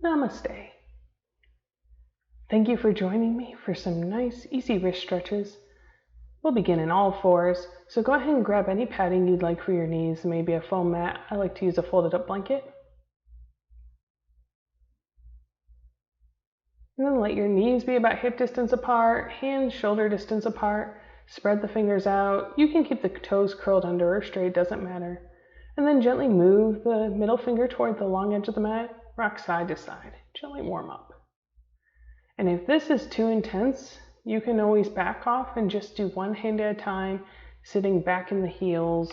Namaste. Thank you for joining me for some nice, easy wrist stretches. We'll begin in all fours, so go ahead and grab any padding you'd like for your knees, maybe a foam mat. I like to use a folded up blanket. And then let your knees be about hip distance apart, hands shoulder distance apart. Spread the fingers out. You can keep the toes curled under or straight, doesn't matter. And then gently move the middle finger toward the long edge of the mat. Rock side to side. Gently warm up. And if this is too intense, you can always back off and just do one hand at a time, sitting back in the heels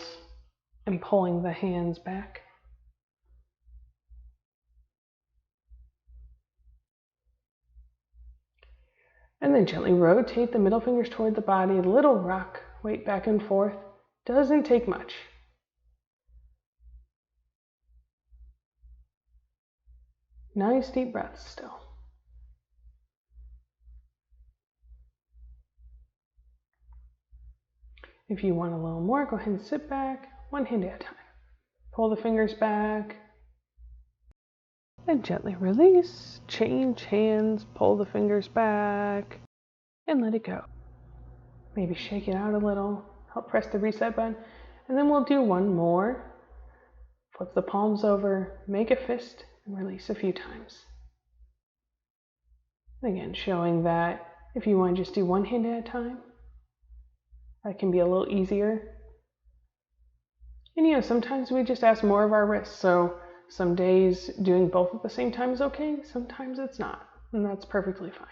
and pulling the hands back. And then gently rotate the middle fingers toward the body, little rock, weight back and forth. Doesn't take much. Nice deep breaths still. If you want a little more, go ahead and sit back, one hand at a time. Pull the fingers back. And gently release, change hands, pull the fingers back, and let it go. Maybe shake it out a little, help press the reset button, and then we'll do one more. Flip the palms over, make a fist, and release a few times. And again, showing that if you want to just do one hand at a time, that can be a little easier. And sometimes we just ask more of our wrists, so some days doing both at the same time is okay, sometimes it's not, and that's perfectly fine.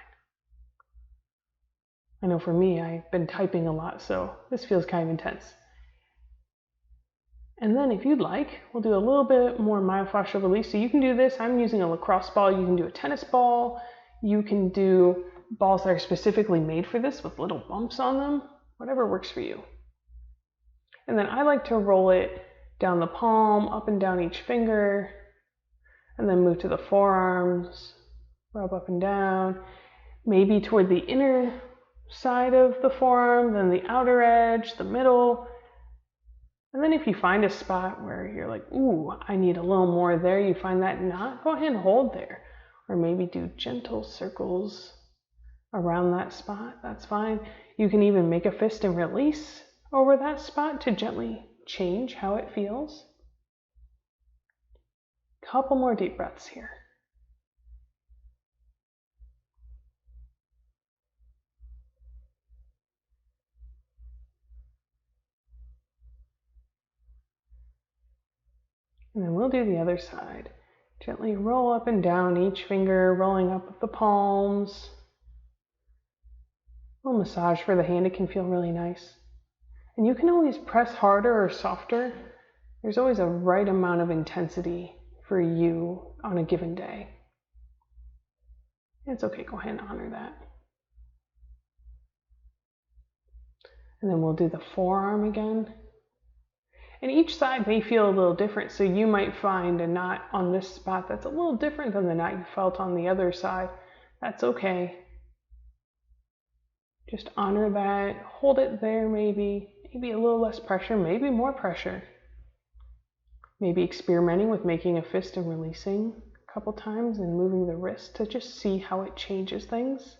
I know for me, I've been typing a lot, so this feels kind of intense. And then if you'd like, we'll do a little bit more myofascial release. So you can do this, I'm using a lacrosse ball, you can do a tennis ball, you can do balls that are specifically made for this with little bumps on them, whatever works for you. And then I like to roll it down the palm, up and down each finger, and then move to the forearms, rub up and down, maybe toward the inner side of the forearm, then the outer edge, the middle. And then if you find a spot where you're like, ooh, I need a little more there, you find that knot, go ahead and hold there. Or maybe do gentle circles around that spot, that's fine. You can even make a fist and release over that spot to gently change how it feels. Couple more deep breaths here. And then we'll do the other side. Gently roll up and down each finger, rolling up with the palms. A little massage for the hand, it can feel really nice. And you can always press harder or softer. There's always a right amount of intensity for you on a given day. It's okay, go ahead and honor that. And then we'll do the forearm again. And each side may feel a little different, so you might find a knot on this spot that's a little different than the knot you felt on the other side. That's okay. Just honor that, hold it there maybe a little less pressure, maybe more pressure. Maybe experimenting with making a fist and releasing a couple times and moving the wrist to just see how it changes things.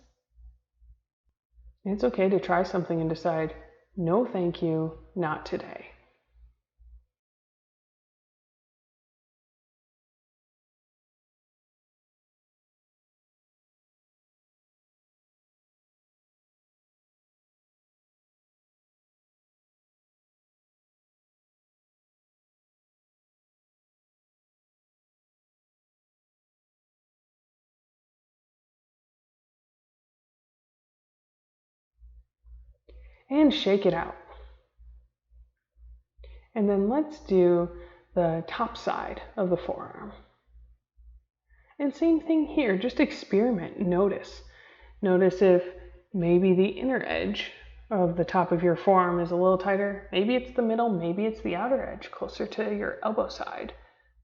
It's okay to try something and decide, no thank you, not today. And shake it out. And then let's do the top side of the forearm. And same thing here, just experiment, notice. Notice if maybe the inner edge of the top of your forearm is a little tighter. Maybe it's the middle, maybe it's the outer edge, closer to your elbow side.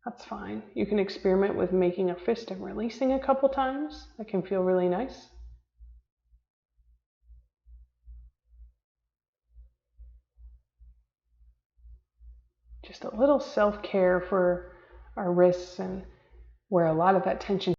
That's fine. You can experiment with making a fist and releasing a couple times. That can feel really nice. Just a little self-care for our wrists and where a lot of that tension